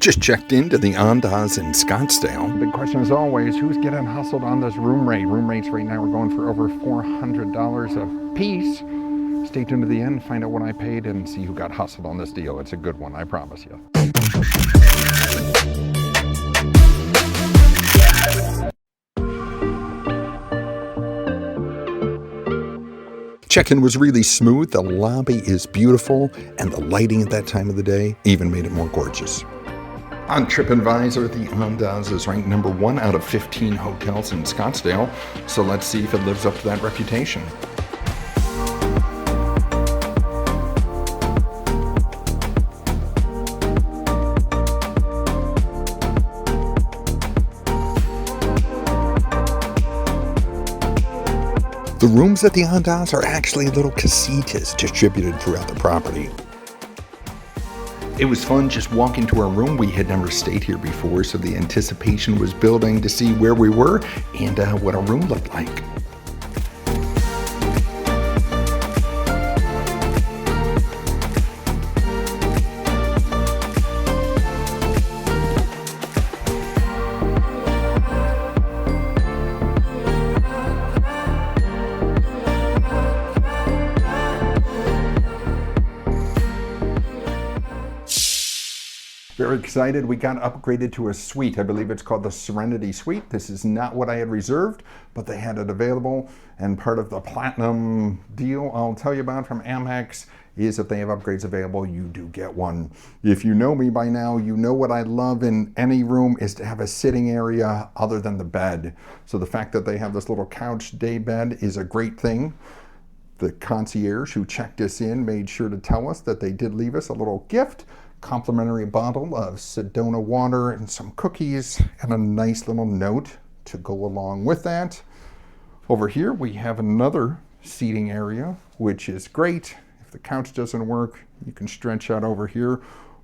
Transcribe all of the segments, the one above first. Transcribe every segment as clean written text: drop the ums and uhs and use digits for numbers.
Just checked into the Andaz in Scottsdale. Big question as always, who's getting hustled on this room rate? Room rates right now are going for over $400 a piece. Stay tuned to the end, find out what I paid, and see who got hustled on this deal. It's a good one, I promise you. Check-in was really smooth, the lobby is beautiful, and the lighting at that time of the day even made it more gorgeous. On TripAdvisor, the Andaz is ranked number 1 out of 15 hotels in Scottsdale, so let's see if it lives up to that reputation. The rooms at the Andaz are actually little casitas distributed throughout the property. It was fun just walking to our room. We had never stayed here before, so the anticipation was building to see where we were and what our room looked like. Very excited. We got upgraded to a suite. I believe it's called the Serenity Suite. This is not what I had reserved, but they had it available. And part of the platinum deal I'll tell you about from Amex is if they have upgrades available, you do get one. If you know me by now, you know what I love in any room is to have a sitting area other than the bed. So the fact that they have this little couch day bed is a great thing. The concierge who checked us in made sure to tell us that they did leave us a little gift. Complimentary bottle of Sedona water and some cookies and a nice little note to go along with that. Over here we have another seating area, which is great. If the couch doesn't work, you can stretch out over here.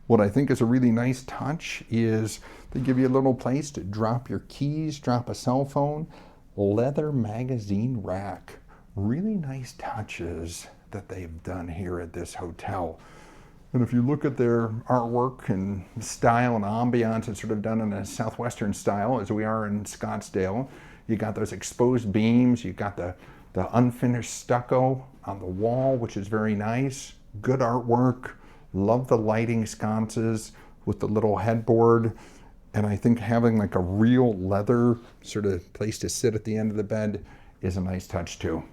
What I think is a really nice touch is they give you a little place to drop your keys, drop a cell phone, leather magazine rack. Really nice touches that they've done here at this hotel. And if you look at their artwork and style and ambiance, it's sort of done in a southwestern style as we are in Scottsdale. You got those exposed beams, you got the unfinished stucco on the wall, which is very nice. Good artwork. Love the lighting sconces with the little headboard. And I think having like a real leather sort of place to sit at the end of the bed is a nice touch too.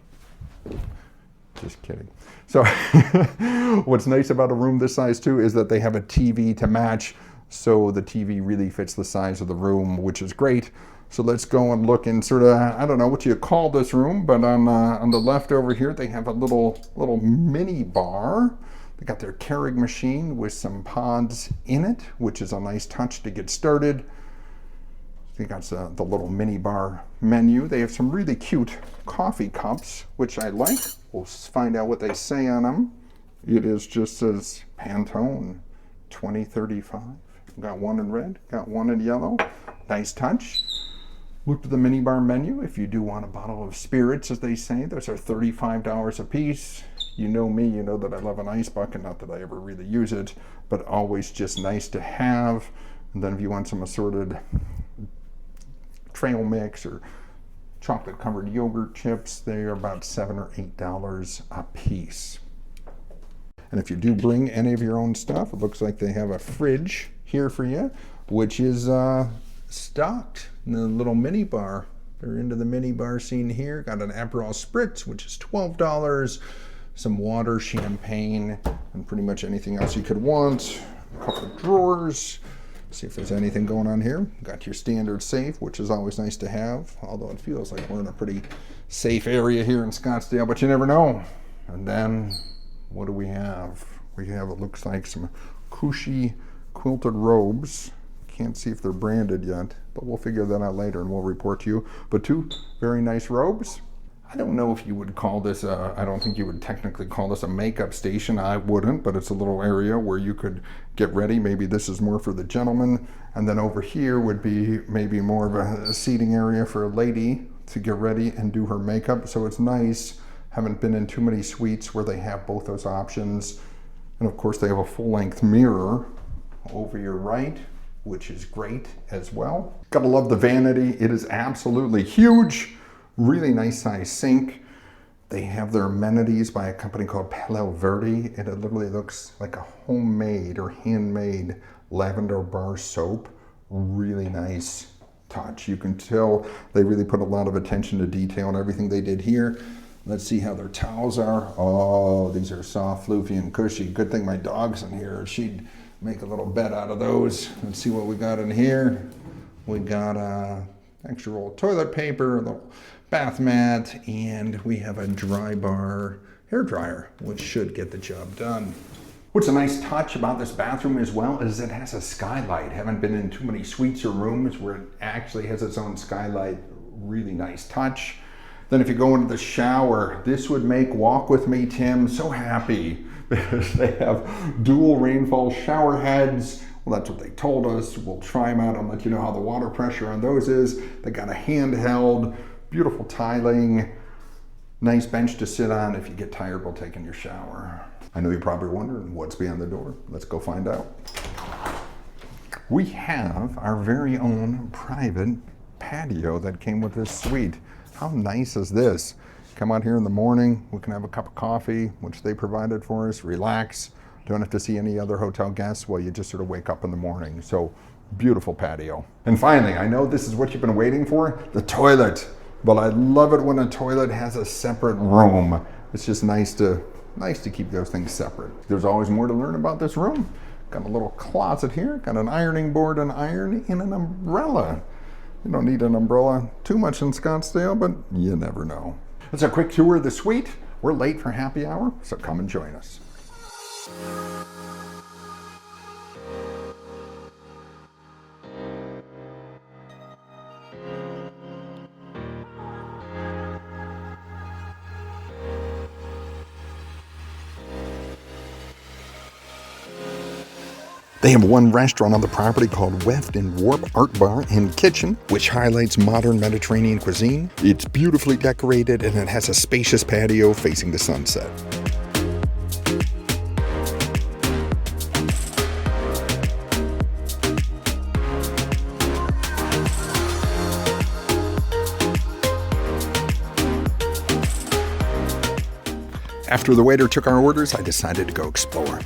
Just kidding. So what's nice about a room this size too is that they have a TV to match, so the TV really fits the size of the room, which is great. So let's go and look in sort of, I don't know what you call this room, but on the left over here they have a little mini bar. They got their Keurig machine with some pods in it, which is a nice touch to get started. They got the little mini bar menu. They have some really cute coffee cups, which I like. We'll find out what they say on them. It is just says Pantone 2035. Got one in red, got one in yellow. Nice touch. Look at the mini bar menu. If you do want a bottle of spirits, as they say, those are $35 a piece. You know me, you know that I love an ice bucket, not that I ever really use it, but always just nice to have. And then if you want some assorted trail mix or chocolate covered yogurt chips, they are about $7 or $8 a piece. And if you do bring any of your own stuff, it looks like they have a fridge here for you, which is stocked in the little mini bar. They're into the mini bar scene here. Got an Aperol Spritz, which is $12, some water, champagne, and pretty much anything else you could want. A couple of drawers. See if there's anything going on here. Got your standard safe, which is always nice to have, although it feels like we're in a pretty safe area here in Scottsdale, but you never know. And then what do we have? We have, it looks like, some Cushy quilted robes. Can't see if they're branded yet, but we'll figure that out later and we'll report to you. But two very nice robes. I don't know if you would call this I don't think you would technically call this a makeup station. I wouldn't, but it's a little area where you could get ready. Maybe this is more for the gentleman. And then over here would be maybe more of a seating area for a lady to get ready and do her makeup. So it's nice. Haven't been in too many suites where they have both those options. And of course they have a full-length mirror over your right. which is great as well. Gotta love the vanity. It is absolutely huge. Really nice size sink. They have their amenities by a company called Palo Verde. It literally looks like a homemade or handmade lavender bar soap. Really nice touch. You can tell they really put a lot of attention to detail and everything they did here. Let's see how their towels are. Oh, these are soft, floofy, and cushy. Good thing my dog's in here. She'd make a little bed out of those. Let's see what we got in here. We got extra roll of toilet paper, a little bath mat, and we have a dry bar hair dryer, which should get the job done. What's a nice touch about this bathroom as well is it has a skylight. Haven't been in too many suites or rooms where it actually has its own skylight. Really nice touch. Then if you go into the shower, this would make Walk With Me Tim so happy because they have dual rainfall shower heads. Well, that's what they told us. We'll try them out and let you know how the water pressure on those is. They got a handheld, beautiful tiling, nice bench to sit on if you get tired while taking your shower. I know you're probably wondering what's behind the door. Let's go find out. We have our very own private patio that came with this suite. How nice is this? Come out here in the morning, we can have a cup of coffee, which they provided for us, relax. Don't have to see any other hotel guests while you just sort of wake up in the morning. So beautiful patio. And finally, I know this is what you've been waiting for, the toilet. But I love it when a toilet has a separate room. It's just nice to keep those things separate. There's always more to learn about this room. Got a little closet here, got an ironing board and iron, and an umbrella. You don't need an umbrella too much in Scottsdale, but you never know. That's a quick tour of the suite. We're late for happy hour, so come and join us. They have one restaurant on the property called Weft and Warp Art Bar and Kitchen, which highlights modern Mediterranean cuisine. It's beautifully decorated and it has a spacious patio facing the sunset. After the waiter took our orders, I decided to go explore.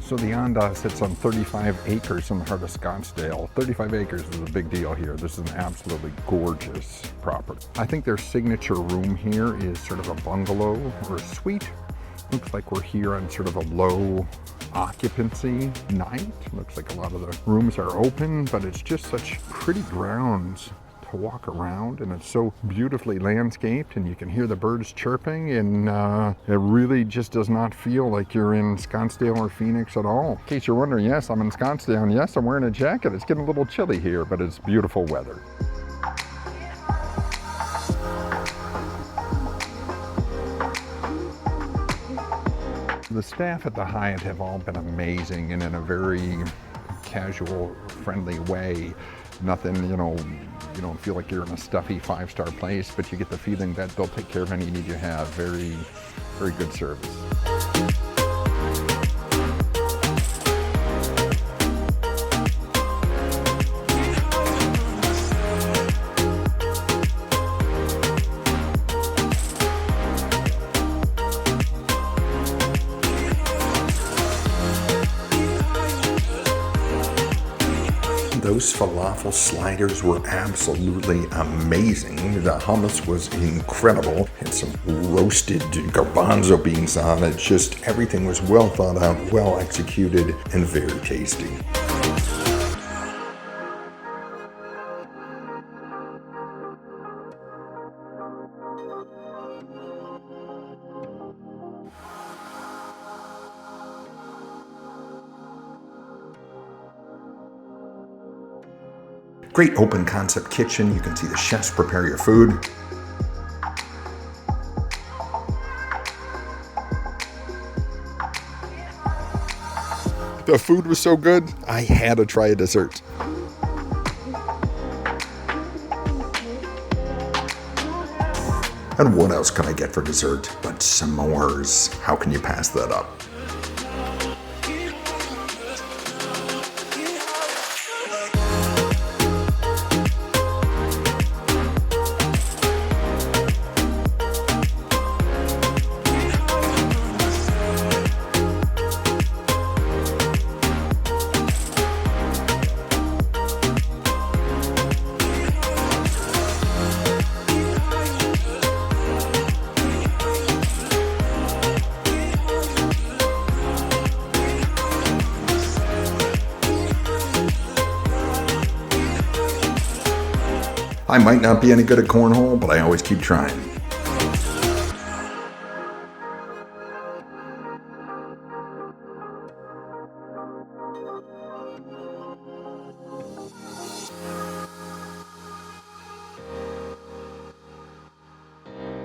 So the Andaz sits on 35 acres in the heart of Scottsdale. 35 acres is a big deal here. This is an absolutely gorgeous property. I think their signature room here is sort of a bungalow or a suite. Looks like we're here on sort of a low occupancy night. Looks like a lot of the rooms are open, but it's just such pretty grounds to walk around, and it's so beautifully landscaped, and you can hear the birds chirping, and it really just does not feel like you're in Scottsdale or Phoenix at all. In case you're wondering, yes, I'm in Scottsdale, and yes, I'm wearing a jacket. It's getting a little chilly here, but it's beautiful weather. The staff at the Hyatt have all been amazing and in a very casual, friendly way. Nothing, you don't feel like you're in a stuffy five-star place, but you get the feeling that they'll take care of any need you have. Very, very good service. Those falafel sliders were absolutely amazing. The hummus was incredible. Had some roasted garbanzo beans on it. Just everything was well thought out, well executed, and very tasty. Great open concept kitchen. You can see the chefs prepare your food. The food was so good, I had to try a dessert. And what else can I get for dessert but s'mores? How can you pass that up? I might not be any good at cornhole, but I always keep trying.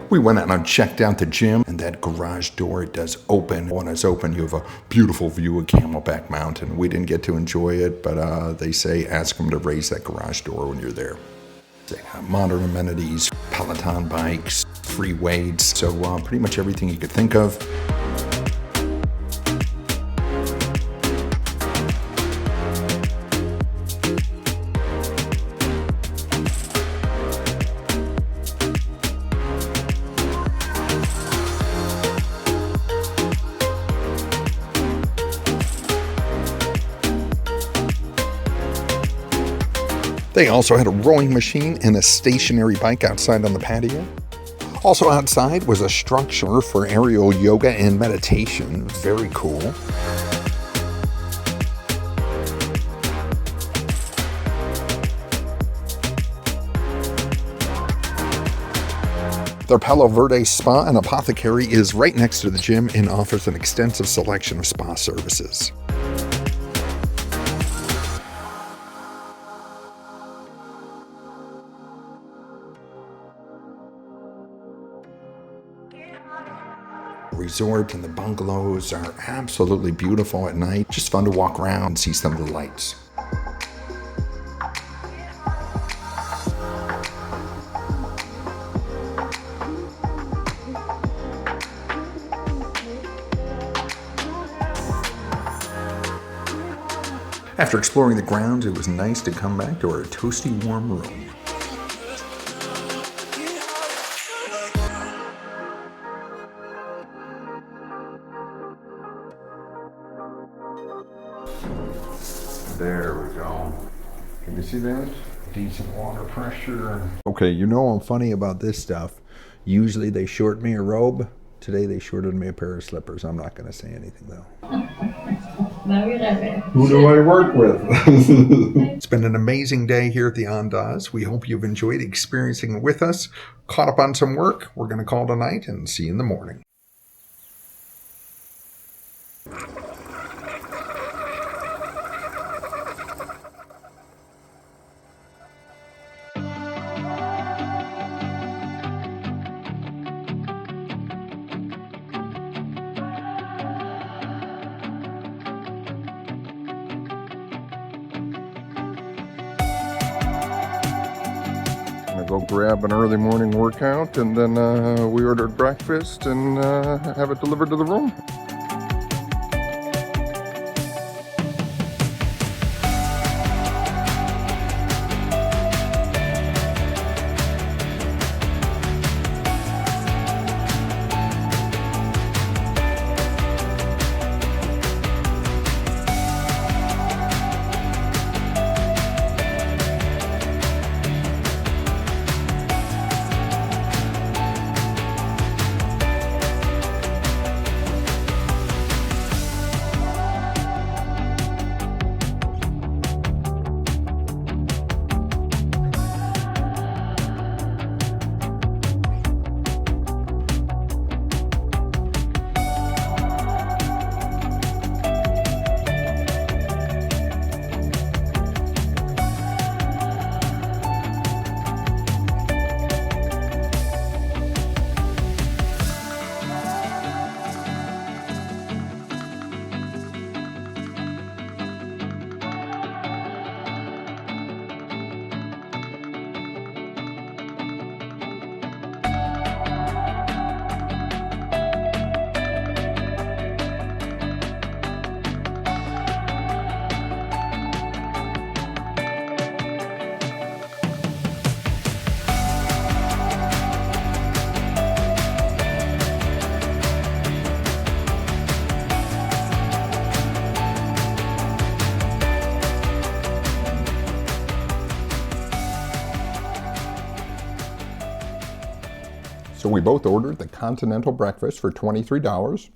We went out and checked out the gym, and that garage door, it does open. When it's open, you have a beautiful view of Camelback Mountain. We didn't get to enjoy it, but they say ask them to raise that garage door when you're there. They have modern amenities, Peloton bikes, free weights, so pretty much everything you could think of. They also had a rowing machine and a stationary bike outside on the patio. Also outside was a structure for aerial yoga and meditation. Very cool. Their Palo Verde Spa and Apothecary is right next to the gym and offers an extensive selection of spa services. Resort and the bungalows are absolutely beautiful at night. Just fun to walk around and see some of the lights. After exploring the grounds, it was nice to come back to our toasty warm room. There we go. Can you see that? Decent water pressure. Okay, you know I'm funny about this stuff. Usually they short me a robe. Today they shorted me a pair of slippers. I'm not going to say anything though. Who do I work with? It's been an amazing day here at the Andaz. We hope you've enjoyed experiencing it with us. Caught up on some work. We're going to call tonight and see you in the morning. Go grab an early morning workout, and then we ordered breakfast and have it delivered to the room. So we both ordered the continental breakfast for $23,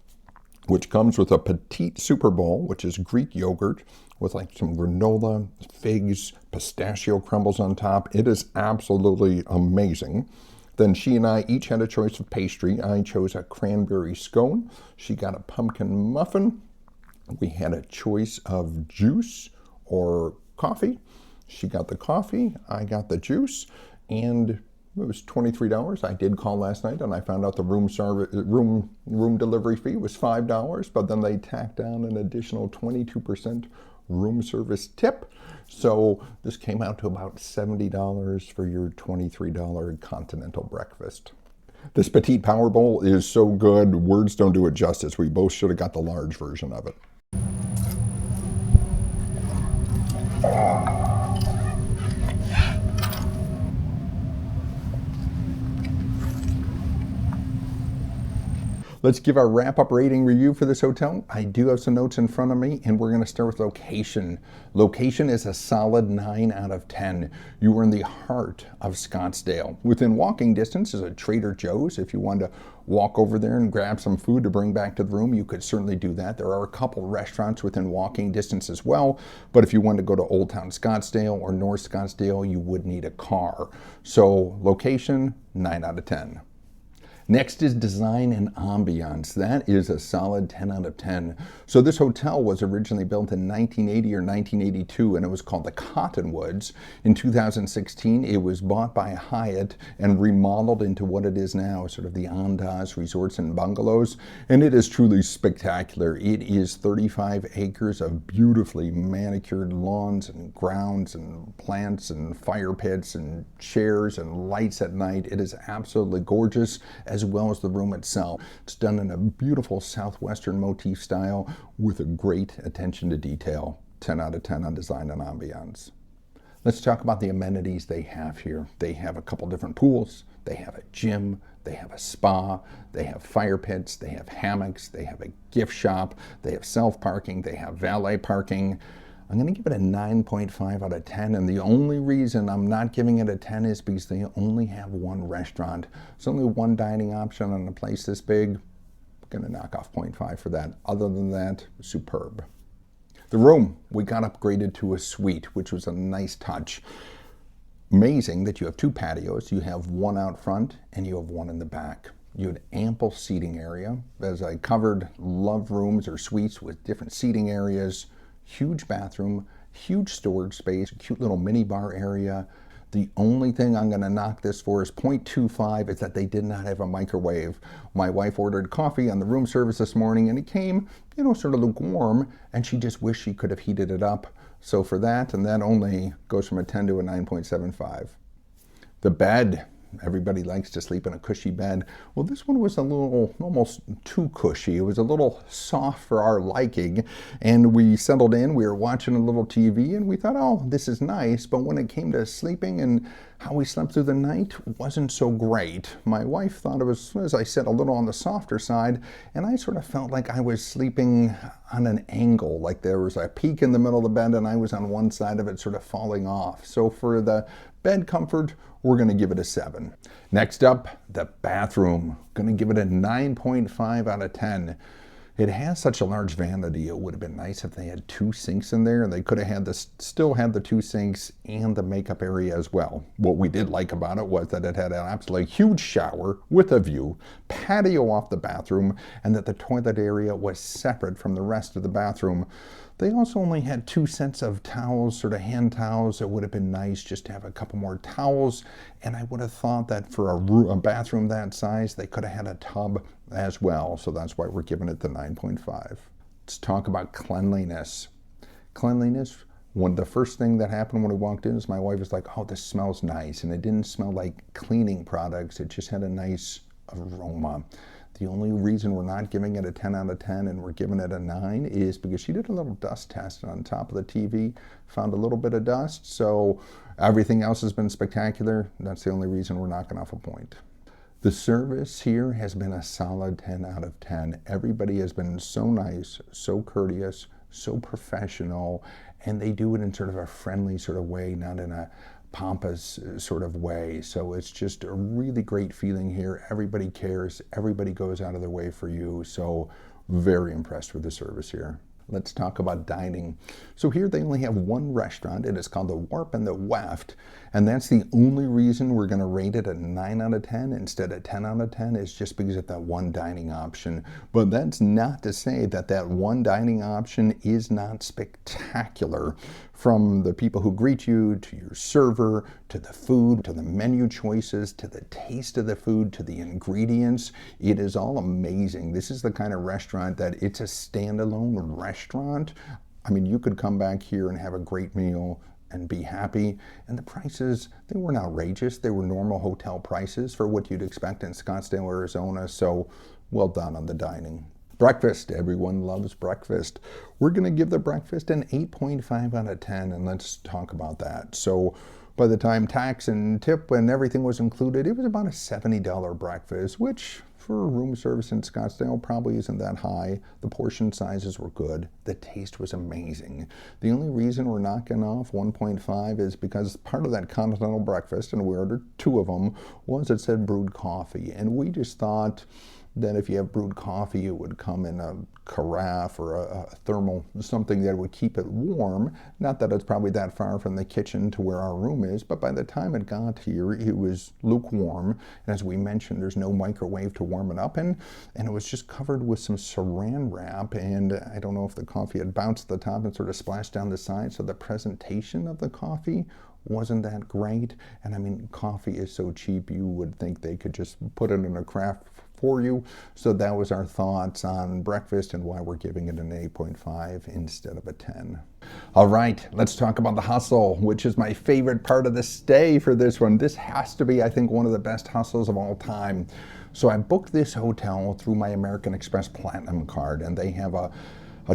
which comes with a petite super bowl, which is Greek yogurt with like some granola, figs, pistachio crumbles on top. It is absolutely amazing. Then she and I each had a choice of pastry. I chose a cranberry scone. She got a pumpkin muffin. We had a choice of juice or coffee. She got the coffee, I got the juice, and it was $23. I did call last night and I found out the room delivery fee was $5, but then they tacked down an additional 22% room service tip. So this came out to about $70 for your $23 continental breakfast. This petite power bowl is so good, words don't do it justice. We both should have got the large version of it. Let's give our wrap-up rating review for this hotel. I do have some notes in front of me, and we're going to start with location. Location is a solid 9 out of 10. You are in the heart of Scottsdale. Within walking distance is a Trader Joe's. If you want to walk over there and grab some food to bring back to the room, you could certainly do that. There are a couple restaurants within walking distance as well, but if you want to go to Old Town Scottsdale or North Scottsdale, you would need a car. So location, 9 out of 10. Next is design and ambiance. That is a solid 10 out of 10. So this hotel was originally built in 1980 or 1982, and it was called the Cottonwoods. In 2016, it was bought by Hyatt and remodeled into what it is now, sort of the Andaz Resorts and Bungalows, and it is truly spectacular. It is 35 acres of beautifully manicured lawns and grounds and plants and fire pits and chairs and lights at night. It is absolutely gorgeous, as well as the room itself. It's done in a beautiful southwestern motif style with a great attention to detail. 10 out of 10 on design and ambiance. Let's talk about the amenities they have here. They have a couple different pools. They have a gym. They have a spa. They have fire pits. They have hammocks. They have a gift shop. They have self-parking. They have valet parking. I'm going to give it a 9.5 out of 10, and the only reason I'm not giving it a 10 is because they only have one restaurant. There's only one dining option on a place this big. I'm going to knock off 0.5 for that. Other than that, superb. The room, we got upgraded to a suite, which was a nice touch. Amazing that you have two patios. You have one out front and you have one in the back. You had ample seating area. As I covered, love rooms or suites with different seating areas. Huge bathroom, huge storage space, cute little mini bar area. The only thing I'm going to knock this for is 0.25 is that they did not have a microwave. My wife ordered coffee on the room service this morning and it came, sort of lukewarm, and she just wished she could have heated it up. So for that, and that only goes from a 10 to a 9.75. The bed. Everybody likes to sleep in a cushy bed. Well, this one was a little, almost too cushy. It was a little soft for our liking. And we settled in, we were watching a little TV, and we thought, oh, this is nice. But when it came to sleeping and how we slept through the night, wasn't so great. My wife thought it was, as I said, a little on the softer side. And I sort of felt like I was sleeping on an angle, like there was a peak in the middle of the bed and I was on one side of it sort of falling off. So for the bed comfort, we're going to give it a 7. Next up, the bathroom. Going to give it a 9.5 out of 10. It has such a large vanity. It would have been nice if they had 2 sinks in there, and they could have had still had the 2 sinks and the makeup area as well. What we did like about it was that it had an absolutely huge shower with a view, patio off the bathroom, and that the toilet area was separate from the rest of the bathroom. They also only had 2 sets of towels, sort of hand towels. It would have been nice just to have a couple more towels. And I would have thought that for a bathroom that size, they could have had a tub as well. So that's why we're giving it the 9.5. Let's talk about cleanliness. Cleanliness, the first thing that happened when we walked in is my wife was like, oh, this smells nice. And it didn't smell like cleaning products. It just had a nice aroma. The only reason we're not giving it a 10 out of 10 and we're giving it a 9 is because she did a little dust test on top of the TV, found a little bit of dust, so everything else has been spectacular. That's the only reason we're knocking off a point. The service here has been a solid 10 out of 10. Everybody has been so nice, so courteous, so professional, and they do it in sort of a friendly sort of way, not in a pompous sort of way. So it's just a really great feeling here. Everybody cares. Everybody goes out of their way for you. So very impressed with the service here. Let's talk about dining. So here they only have one restaurant. It is called the Warp and the Weft. And that's the only reason we're going to rate it a 9 out of 10 instead of 10 out of 10 is just because of that one dining option. But that's not to say that that one dining option is not spectacular. From the people who greet you, to your server, to the food, to the menu choices, to the taste of the food, to the ingredients, it is all amazing. This is the kind of restaurant that it's a standalone restaurant. I mean, you could come back here and have a great meal and be happy. And the prices, they weren't outrageous. They were normal hotel prices for what you'd expect in Scottsdale, Arizona. So well done on the dining. Breakfast, everyone loves breakfast. We're going to give the breakfast an 8.5 out of 10, and let's talk about that. So by the time tax and tip and everything was included, it was about a $70 breakfast, which for room service in Scottsdale probably isn't that high. The portion sizes were good. The taste was amazing. The only reason we're knocking off 1.5 is because part of that continental breakfast, and we ordered 2 of them, was it said brewed coffee. And we just thought that if you have brewed coffee, it would come in a carafe or a thermal, something that would keep it warm. Not that it's probably that far from the kitchen to where our room is, but by the time it got here, it was lukewarm. And as we mentioned, there's no microwave to warm it up in, and it was just covered with some saran wrap, and I don't know if the coffee had bounced at the top and sort of splashed down the side, so the presentation of the coffee wasn't that great. And I mean, coffee is so cheap, you would think they could just put it in a craft for you. So that was our thoughts on breakfast and why we're giving it an 8.5 instead of a 10. All right, let's talk about the hustle, which is my favorite part of the stay for this one. This has to be, I think, one of the best hustles of all time. So I booked this hotel through my American Express Platinum card, and they have a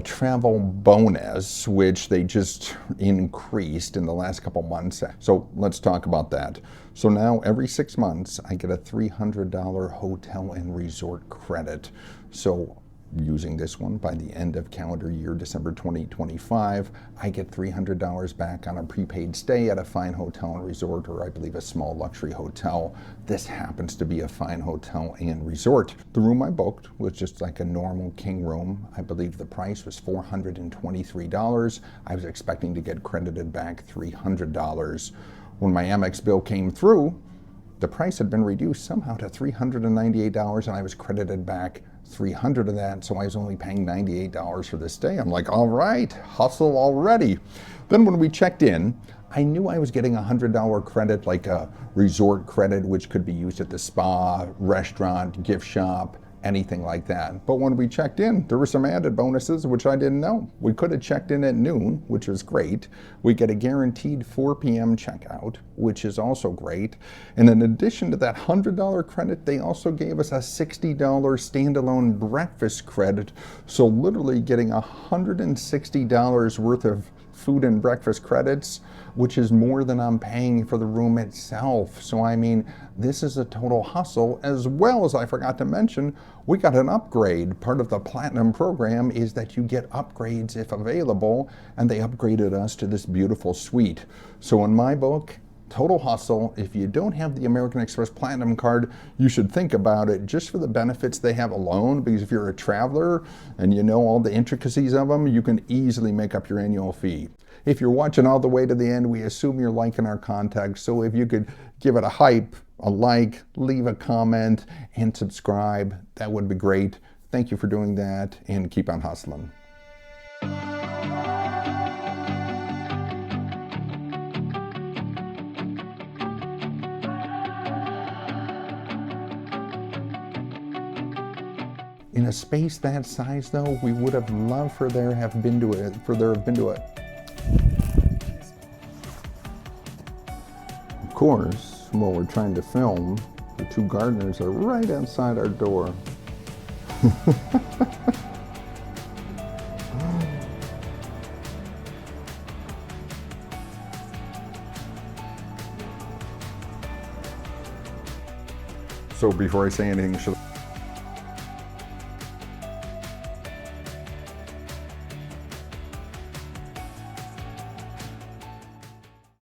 travel bonus, which they just increased in the last couple months. So let's talk about that. So now every 6 months, I get a $300 hotel and resort credit. So using this one, by the end of calendar year December 2025, I get $300 back on a prepaid stay at a fine hotel and resort, or I believe a small luxury hotel. This happens to be a fine hotel and resort. The room I booked was just like a normal king room. I believe the price was $423. I was expecting to get credited back $300. When my Amex bill came through, the price had been reduced somehow to $398, and I was credited back $300 of that, so I was only paying $98 for this stay. I'm like, all right, hustle already. Then when we checked in, I knew I was getting a $100 credit, like a resort credit, which could be used at the spa, restaurant, gift shop, anything like that. But when we checked in, there were some added bonuses, which I didn't know. We could have checked in at noon, which was great. We get a guaranteed 4 p.m. checkout, which is also great. And in addition to that $100 credit, they also gave us a $60 standalone breakfast credit. So literally getting $160 worth of food and breakfast credits, which is more than I'm paying for the room itself. So I mean, this is a total hustle, as well as I forgot to mention, we got an upgrade. Part of the Platinum program is that you get upgrades if available, and they upgraded us to this beautiful suite. So in my book, total hustle. If you don't have the American Express Platinum card, you should think about it just for the benefits they have alone, because if you're a traveler and you know all the intricacies of them, you can easily make up your annual fee. If you're watching all the way to the end, we assume you're liking our content, so if you could give it a hype, a like, leave a comment, and subscribe, that would be great. Thank you for doing that, and keep on hustling. In a space that size, though, we would have loved for there have been to it. Of course, while we're trying to film, the 2 gardeners are right outside our door. So before I say anything, should